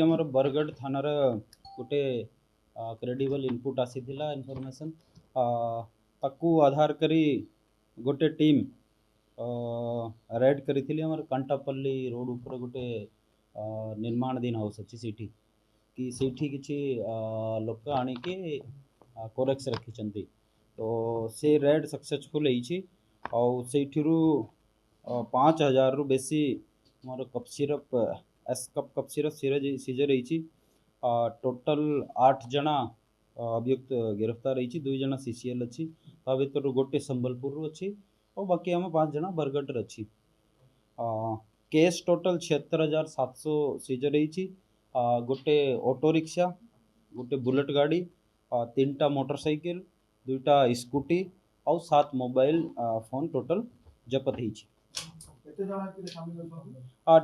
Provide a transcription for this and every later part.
आमर बरगढ़ थानार गोटे credible input आसीथिला information ताकू आधार करी गोटे टीम रेड करी आमर कांटापल्ली रोड ऊपर गोटे निर्माणाधीन हाउस अच्छी सीठी कि सीठी किसी लोक आणिकी कोरेक्स रखिंट तो से रेड सक्सेसफुल होठी 5,000 रु बेसी मोर कप सिरप एस कप कप सिरप सीजर होती टोटल 8 जना अभियुक्त गिरफ्तार होती 2 जना सीसीएल अच्छी भर गोटे संबलपुर अच्छी और बाकी आम 5 जना बरगढ़ अच्छी केस टोटल 76,700 सीजर होती गोटे ऑटो रिक्शा गोटे बुलेट गाड़ी 3टा मोटरसाइकिल 2टा स्कूटी और 7 मोबाइल फोन टोटल जपत होती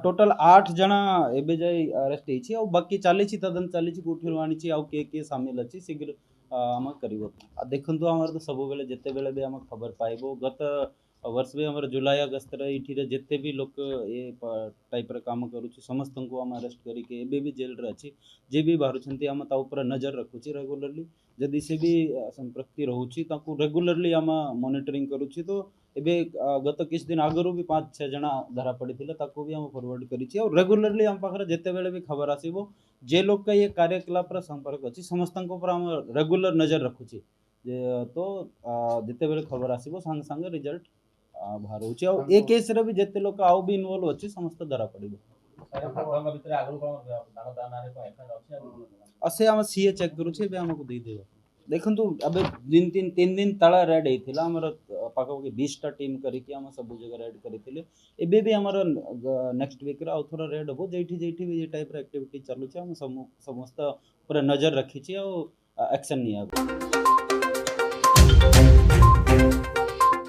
टोटल 8 जना एबे जाए अरेस्ट होती और बाकी चली तदंत चली कौटी आनी आउ किए सामिल अच्छी शीघ्र आम कर देखु आम तो सब बेले जिते बेले भी आम खबर पाइबो गत वर्ष भी आम जुलाई अगस्त ये जिते भी लोग ये टाइप काम करुच्ची समस्त को आम अरेस्ट करके एबे भी जेल रे अच्छी जे भी बाहर आम ता नजर रखुची रेगुलरली जदि से भी संप्रति रोची रेगुलरली आम मॉनिटरिंग करुच्ची तो एबे गत किस दिन आगु भी 5-6 जना धरा पड़ी भी आम फॉरवर्ड करी और रेगुलरली आम पाखे जिते बेले भी खबर आसो जे लोग का ये कार्यकलाप संपर्क अच्छी समस्त आम रेगुलर नजर रखुची तो जिते बेले खबर आसो सांगे सांगे रिजल्ट बाहर हो ए केस रे भी जिते लोग आउ भी इनवॉल्व अच्छी समस्त धरा पड़ो से आम सीए चेक करुचे आमको देदेव देखु अबे 3 दिन तला रेड होता आमर पाखापाखि 20टा टीम करके आम सब जगह रेड करते एबे भी आमर नेक्स्ट वीक आउ थोड़ा रेड हम जेठी भी ये टाइप एक्टिविटी चलुचे समस्त पूरा नजर रखी और एक्शन नहीं